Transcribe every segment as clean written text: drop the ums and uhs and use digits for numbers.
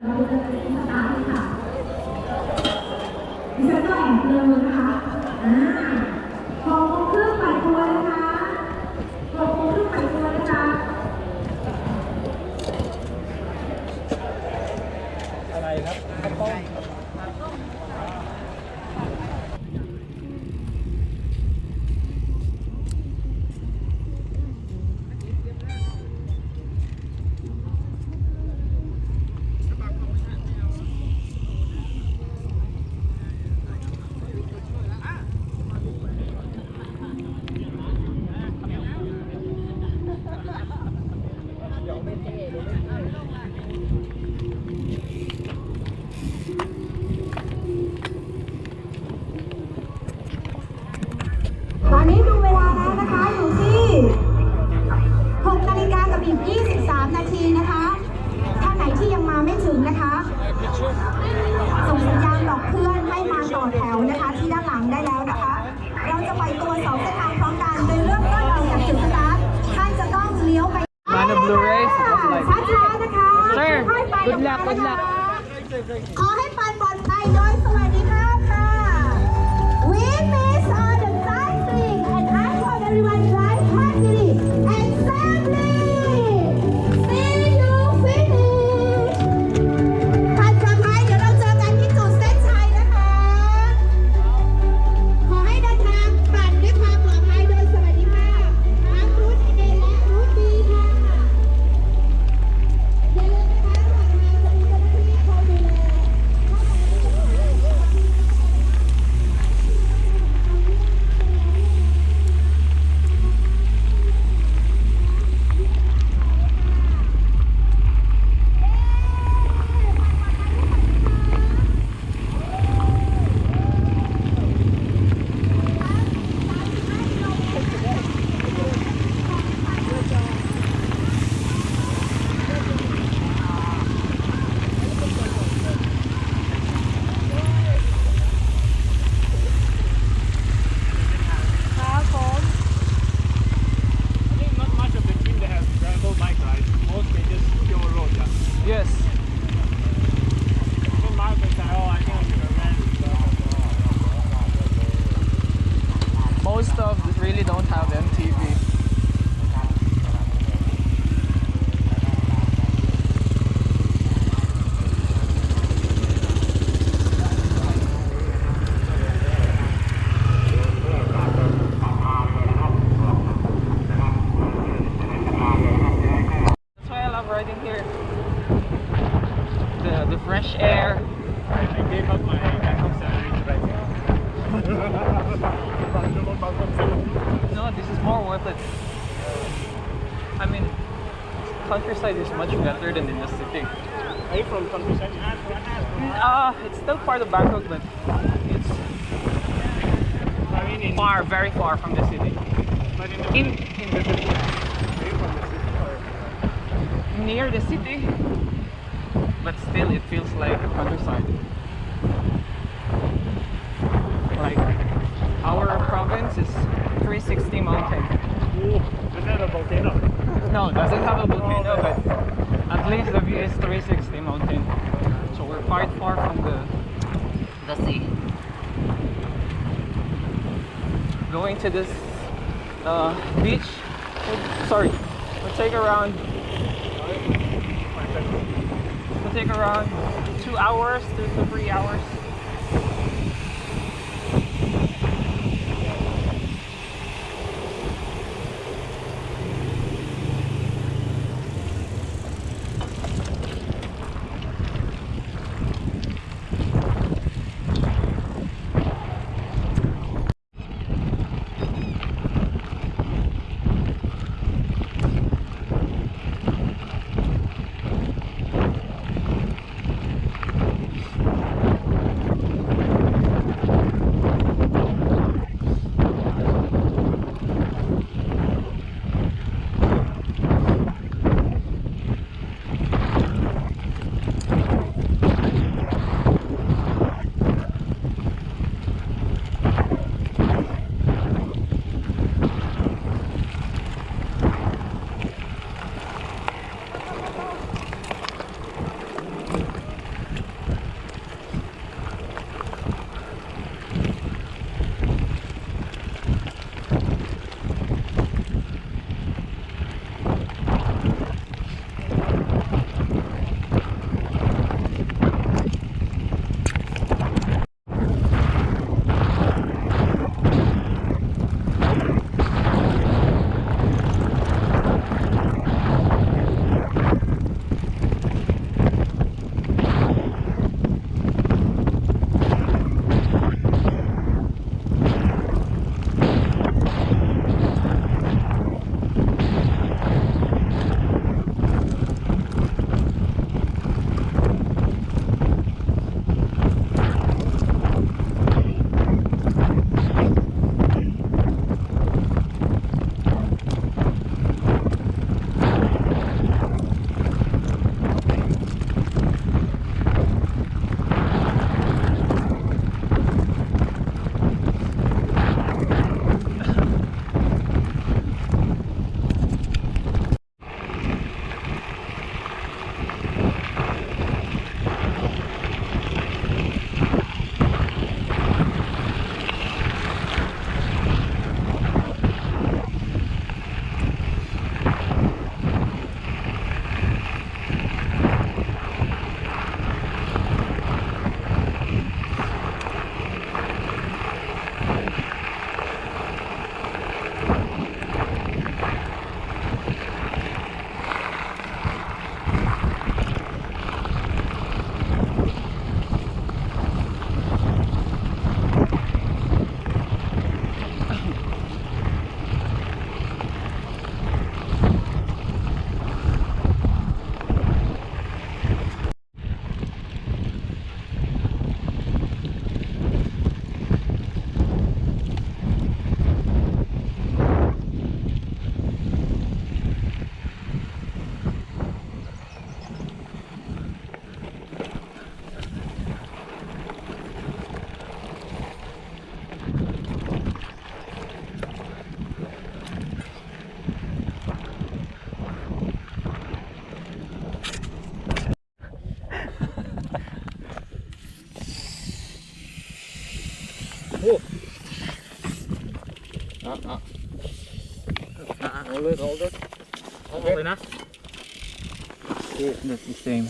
เราจะเป็นสตาร์ทค่ะดิฉันก็แอบเร็วนะคะพอเครื่องไปตัวนะคะพอเครื่องไปตัวนะคะอะไรครับข้าวต้มตอนนี้ดูเวลาแล้วนะคะอยู่ที่6 นาฬิกากับอีก23 นาทีนะคะท่านไหนที่ยังมาไม่ถึงนะคะส่งสัญญาณบอกเพื่อนให้มาต่อแถวนะคะที่ด้านหลังได้แล้วนะคะเราจะปล่อยตัว2 เส้นทางพร้อมกันโดยเริ่มต้นจากจุดสตาร์ทท่านจะต้องเลี้ยวไป Man of Blu-ray ช้าๆนะคะ Sir ค่อยๆไป good luck good luck ขอให้ไปปลอดภัยโดยสวัสดิภาพค่ะ We miss all the cycling and I hope everyone drive happily and safely. See you finish. ผ่านปลอดภัยเดี๋ยวเราเจอกันที่จุดเส้นชัยนะคะ ขอให้เดินทางปั่นด้วยความปลอดภัยโดยสวัสดิภาพทั้งรูท A และรูท B ค่ะอย่าลืมนะคะระหว่างทางจะมีเจ้าหน้าที่คอยดูแล I think not much of the team that has gravel bike ride. Mostly just pure road, yeah. Yes Even Mark was like, oh, I think I'm gonna rent. most of really don't have MTV That's why I love riding here the fresh air I gave up my backup salary to ride here. No, this is more worth it. I mean, countryside is much better than in the city. Are you from countryside? It's still part of Bangkok, but it's I mean, in far, very far from the city. but in the In the city, are you from the city or? near the city, but still it feels like countryside. Like our province is 360 mountain. Ooh, is that a volcano? No, it doesn't have a volcano, but at least the view is 360 mountain. So we're quite far from the sea. Going to this beach, we'll take around 2 hours, 2 to 3 hours. hold it. Okay na. That's the same.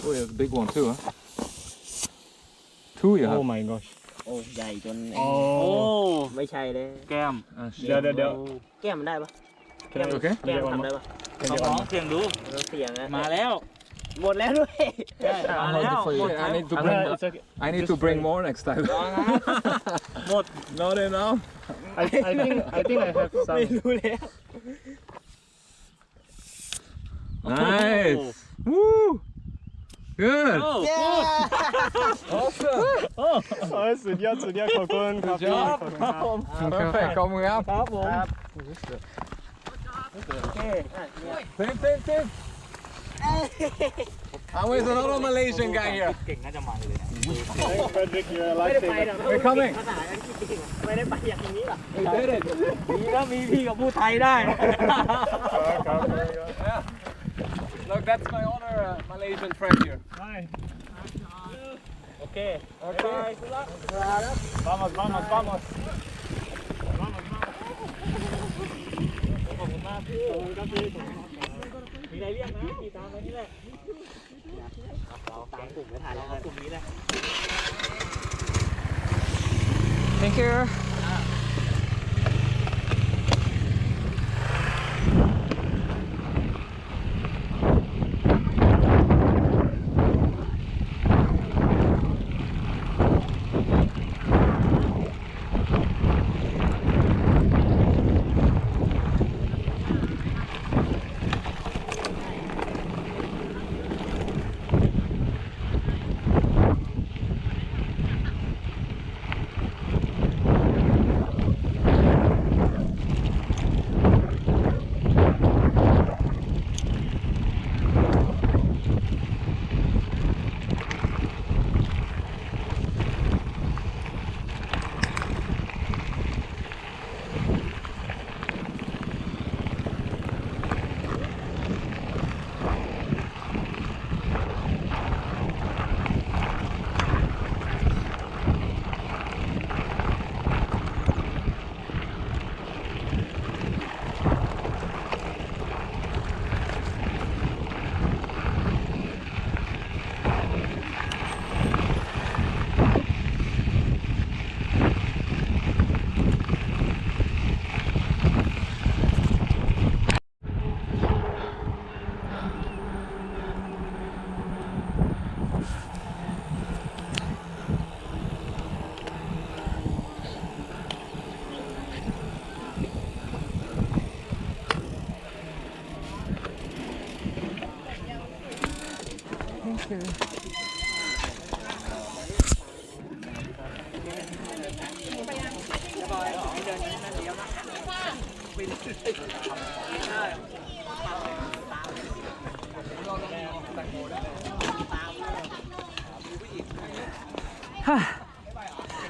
Oh, you have a big one too, huh? Two you have. Oh my gosh โอ้ใหญ่จน โอ้ ไม่ใช่เลย แก้ม เดี๋ยว แก้มมันได้ปะ Okay. แก้มทำได้ปะ เขาร้องเสียงดู เราเสียงนะ มาแล้ว หมดแล้วด้วย มาแล้ว I need to bring. It's okay. I need to bring more next time. หมด Not enough. I think I have ไม่ some รู้แล้ว Nice. Woo. Good. เย้ Awesome. สุดยอดขอบคุณครับ Good job. ขอบคุณครับ Perfect. Coming up. ครับผม โอเค Same. How is another Malaysian guy here? Frederick you're a ไม่ได้ไปหร lifesaver อก We're coming. ภาษาอังกฤษจริงๆไม่ได้ไปอย่างนี้หรอก We did it. ดีก็มีพี่กับพูดไทยได้ ครับ Yeah. Look, that's my other Malaysian friend here. Hi โอเค Okay. vamos ขอบคุณมากพี่มีอะไรเรียกนะขี่ตามไปนี่แหละเราตามกลุ่มไม่ทันแล้วกลุ่มนี้แหละ Thank you.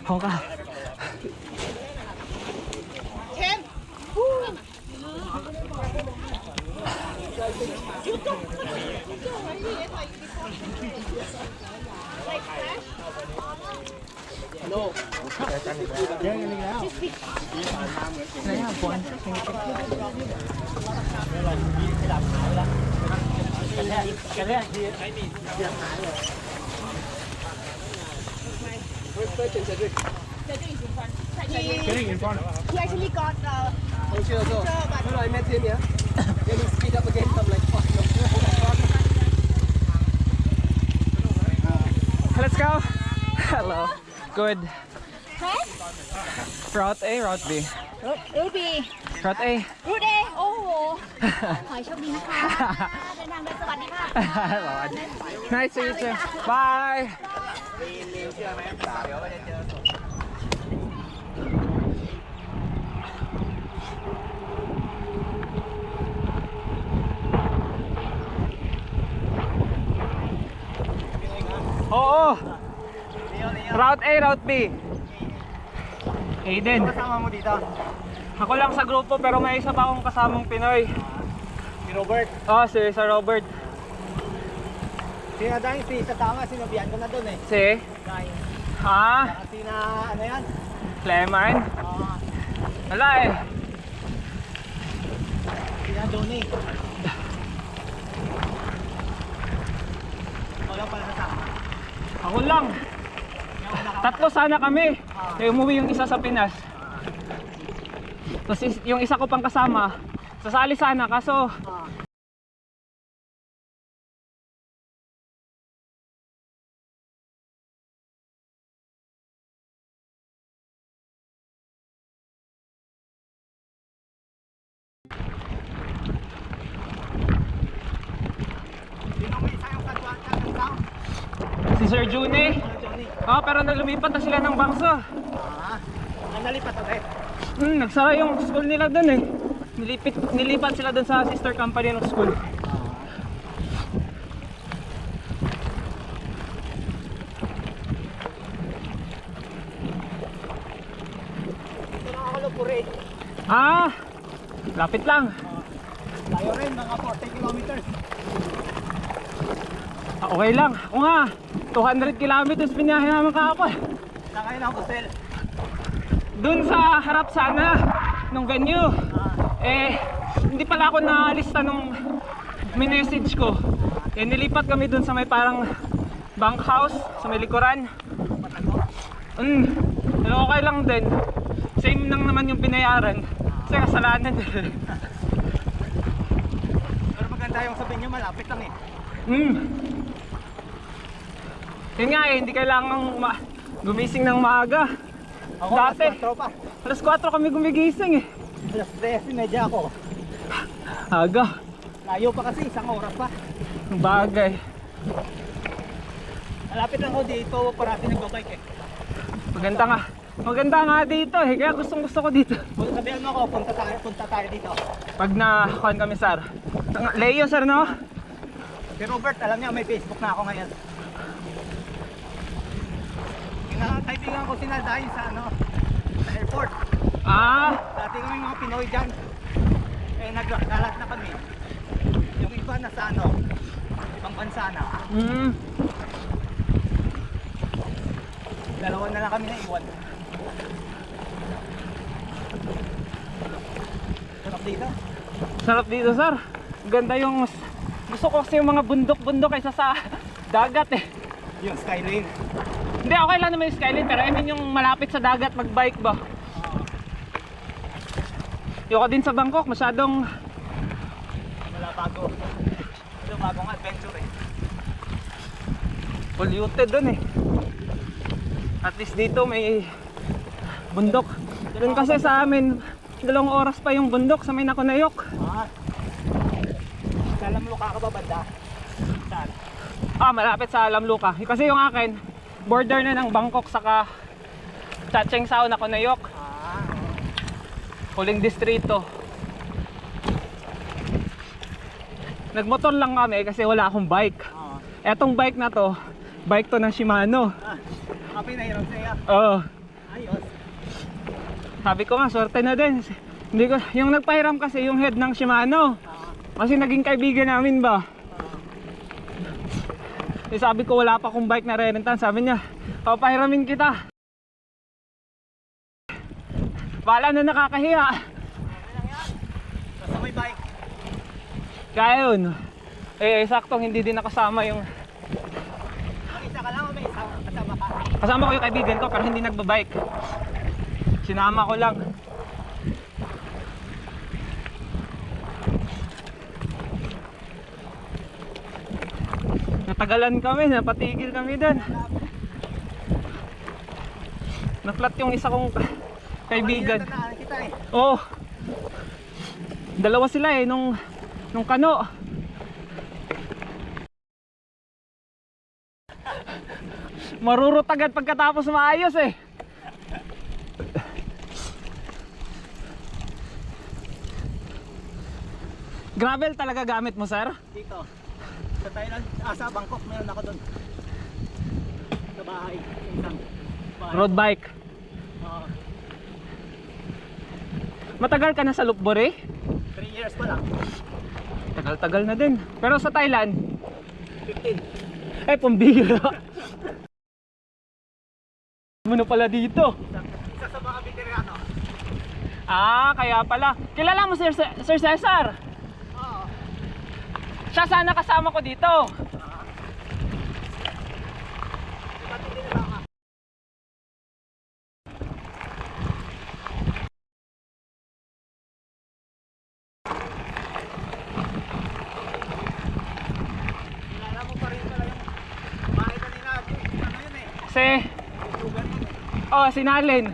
Không có. Getting in front He actually got Let's go. Hello. Good. Route A, Route B. รูดบี Route A. รูดเอโอ้โห ขอให้โชคดีนะคะ เดินทางโดยสวัสดีค่ะ Nice to meet you. Bye. Oo. Route A, Route B. Aiden. Kasama mo dito. Ako lang sa grupo pero may isa pa akong kasamang Pinoy. Si Robert. Oh, si Sir Robert. Sinadang sa tama, sinabihan ko na doon eh. Si? Ha? Sina, ano yan? Cleman? Wala eh. Yan, Johnny. Wala pala nasama. Ako lang. Tatlo sana kami. Eh, umuwi yung isa sa Pinas. Tapos yung isa ko pang kasama, sasali sana kaso si Sir June. Oh, pero lumipat na sila ng bangso. Ang nalipat ulit. Nagsara yung school nila doon eh. Nilipat sila doon sa sister company ng school. Ito lang ako lupuri. Ah, lapit lang. Tayo rin, mga 40 kilometers. Ah, okay lang. O nga, 200 kilometers binahe naman kahapon. Nakay ng hotel. Doon sa harap sana nung venue. Eh, hindi pala ako nalista nung message ko. Eh, nilipat kami doon sa may parang bank house sa may likuran. Pero okay lang din. Same lang naman yung binayaran. Kasi kasalanan din. Pero maganda yung sabihin nyo, malapit lang eh. Yun nga eh, hindi kailangang gumising ng maaga. Ako, Dati, alas 4 pa. alas 4 kami gumigising eh. Alas 13:30 ako. Aga, Layo pa kasi, isang oras pa. bagay. Malapit lang ako dito, parati nagbabike eh. Maganda nga dito eh, kaya gustong gusto ko dito. Sabihan mo ako, punta tayo dito. Pag na-kuhan kami sir. Leo sir no? Si Robert, alam niya, may Facebook na ako ngayon. Kaibigan ko sinaldahin sa sa airport. Ah, Dati kami mga Pinoy dyan. Eh, naglalat na kami. Yung iba nasa ibang bansa na. Dalawa na lang kami na iwan. Sarap dito. sarap dito sir. Ganda yung, gusto ko kasi yung mga bundok-bundok kaysa sa dagat eh. Yung Skylane. Hindi, okay lang naman yung skyline, pero I mean yung malapit sa dagat magbike ba? Yung din sa Bangkok, masyadong Wala bago. Ito bagong adventure eh. polluted dun eh. At least dito may bundok. Dun kasi sa amin, 2 oras pa yung bundok sa may Nakunayok. Salamluka ka ba banda? Saan? Ah, malapit sa Lamluca. Kasi yung akin, border na ng Bangkok saka Chachoengsao, Nakunayok. Huling distrito. Nagmotor lang kami kasi wala akong bike. Etong bike na to, bike to ng Shimano. Kapi na hirap sa'yo. Oo. Ayos. Sabi ko nga, swerte na din. Hindi ko, yung nagpahiram kasi yung head ng Shimano. Kasi naging kaibigan namin ba. Eh, sabi ko wala pa akong bike na re-rentan. Sabi niya, papahiramin kita. Wala na nakakahiya. Basta may bike. Kaya yun. Eh, saktong hindi din nakasama yung... Mag-isa ka lang o may isang kasama ka? Kasama ko yung kaibigan ko pero hindi nagbabike. Sinama ko lang. Natagalan kami, napatigil kami doon. Na-flat yung isa kong kaibigan. Tandaan kita eh. Oh. Dalawa sila eh nung kano. Marurot agad pagkatapos maayos eh. Gravel talaga gamit mo, sir? Dito. Sa Thailand, sa Bangkok, meron ako doon. Sa bahay. Isang bahay. Road bike. Oo. Matagal ka na sa Lopburi? 3 years pa lang. Tagal-tagal na din. Pero sa Thailand, 15. eh pambira. Ano pala dito? Isa sa mga veterano. Ah, kaya pala. Kilala mo Sir Cesar? Siya sana kasama ko dito. Sinalin.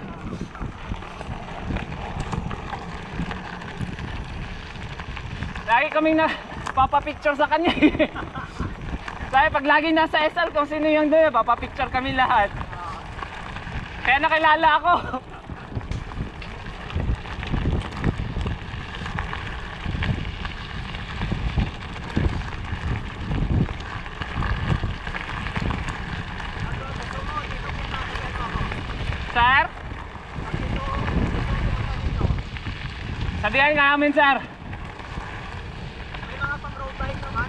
Lagi kaming na papapicture sa kanya. Kaya pag lagi nasa SL kung sino yung doon, papapicture kami lahat. Kaya nakilala ako. Sir? Sabihan nga namin, sir. May mga pang road bike naman.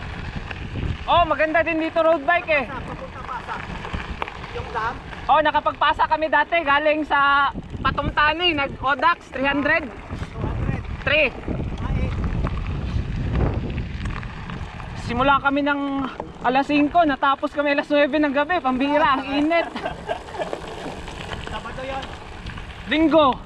Oh, maganda din dito road bike eh. Papunta Pasag. Yung dam. Oh, nakapagpasa kami dati galing sa Patumtani, nag-Odax 300. 3. Simula kami ng alas 5, natapos kami alas 9 ng gabi, pambihira, ang init. Sabado yun. Linggo.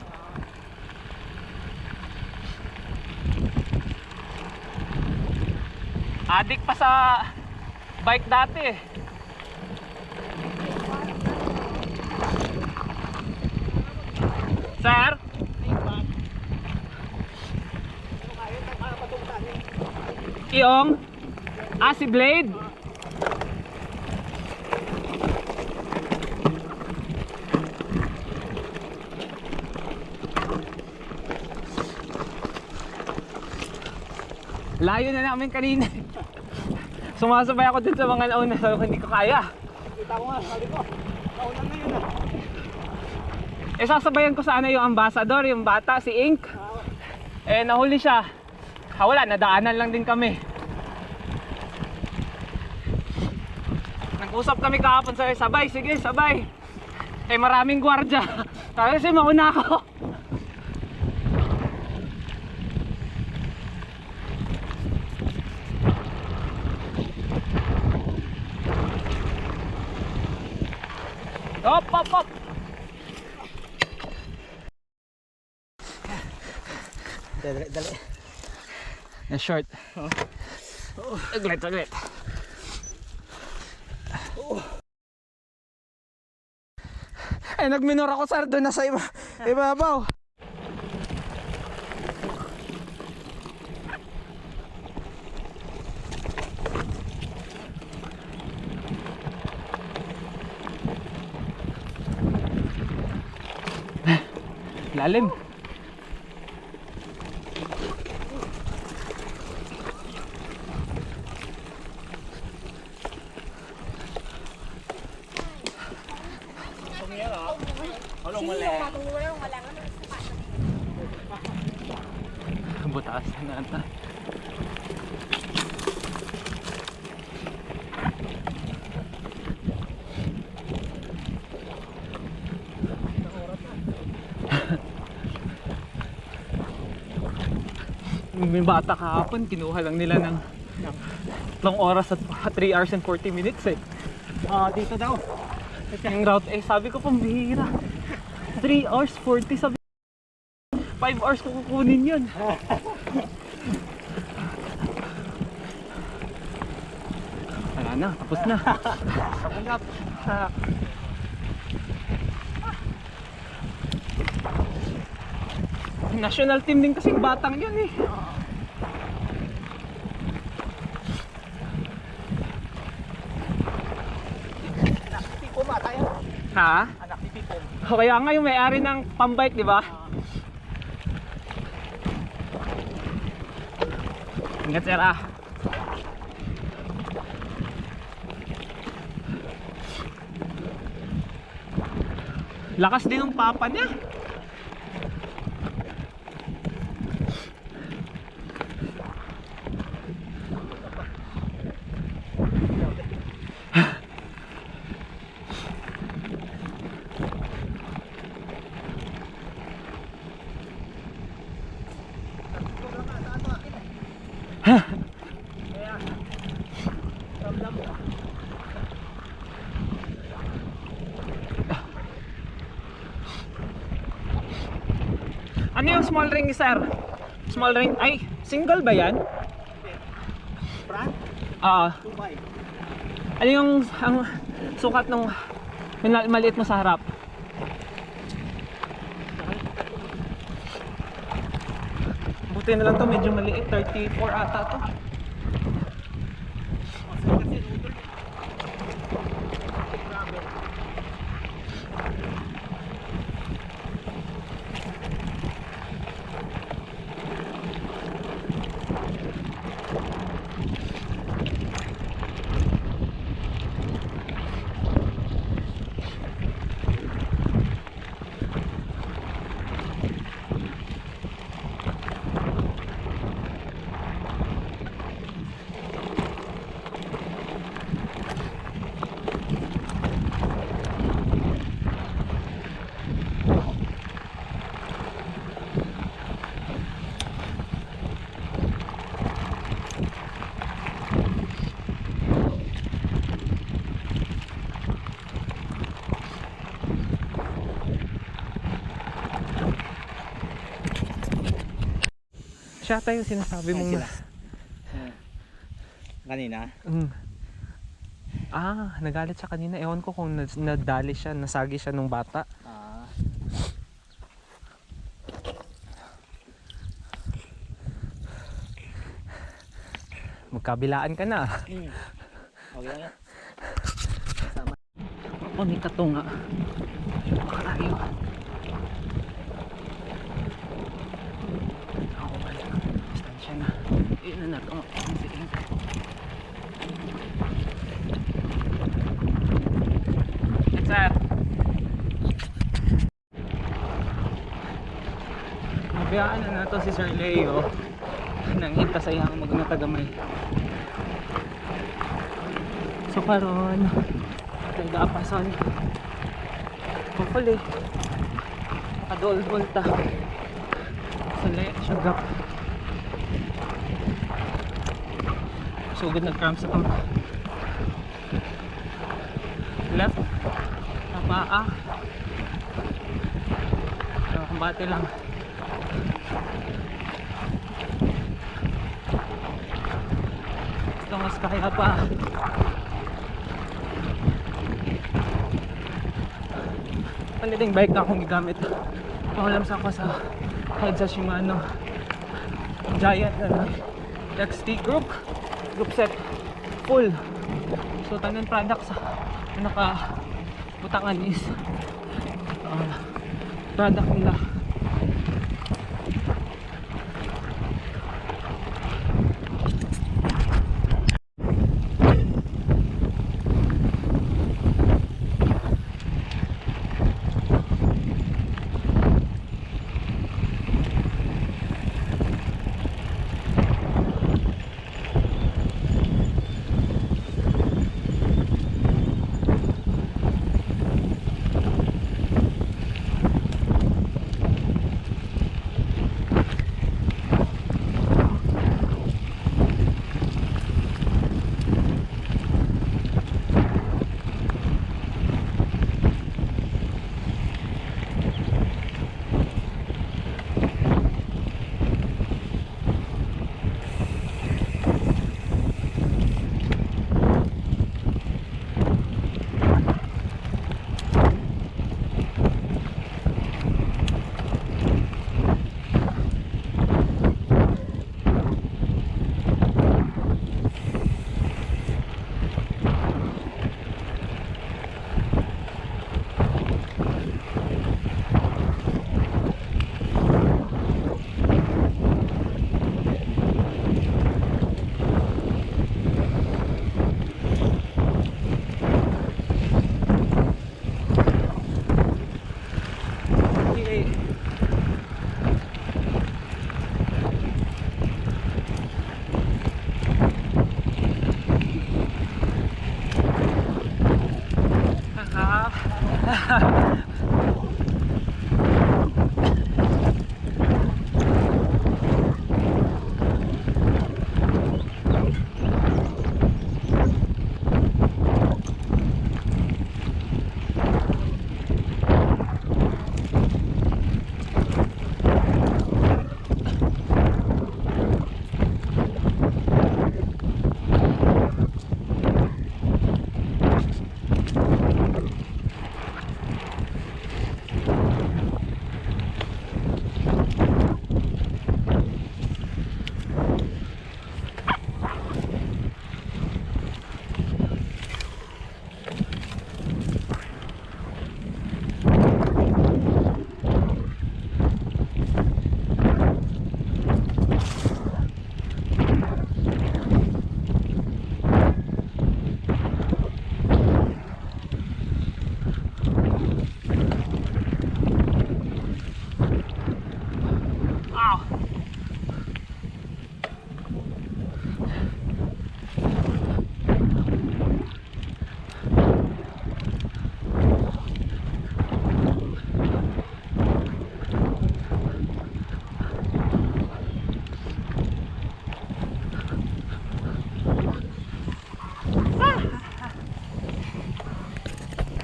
Adik pa sa bike dati eh. Sir? Iyong? Si Blade? Layo na namin kanina. Sumasabay ako dun sa mga nauna, so hindi ko kaya. Kita ko nga, sabi ko. Naunang na yun Sasabayan ko sana yung ambassador, yung bata, si Ink. Nahuli siya. Wala, nadaanan lang din kami. Nag-usap kami kahapon sa sabay, sige, sabay. Maraming gwardya. Kasi mauna ako. Hop, hop, hop. Dali. Na short. Saglit, saglit. Nagminor ako sir doon na sa ibabaw. Lalim. Butas na ata. May bata kahapon, kinuha lang nila ng 3 oras at 3 hours and 40 minutes eh. Dito daw. Yung route sabi ko pambihira. 3 hours 40 sabi. 5 hours ko kukunin yun. Wala na, tapos na. National team din kasing batang yun eh. Tipo ba tayo? Ha? Anak ni Tipo. Kaya nga yung may-ari ng pambike, di ba? Ingat sir ah. Lakas din ng papa niya. Ano yung small ring, sir? Small ring, ay, single ba yan? Front, Ah, 2.5. ano yung ang sukat ng maliit mo sa harap? Buti na lang to, medyo maliit, 34 ata to. Siya tayo sinasabi mong sila. Kanina? Nagalit siya kanina. Ewan ko kung nadali siya, nasagi siya nung bata. Magkabilaan ka na. Okay lang yan. Ako ni Katunga. Baka tayo. Ako pala. Distansya na. Iyan na ito. Sir. Mabiyaan na to si Sir Leo. Nang hinta sa iyang magnatagamay. So karon nag-aapason. Hopefully makadol-dol ta sa syagap. Sugod nag-cramp sa tong left na paa. So kumbate lang. As long as kaya pa. Paniling bike na akong gigamit. Pangalam sa ako sa head sa Shimano Giant na XT group set full. So tanan products na naka butangan is product nila.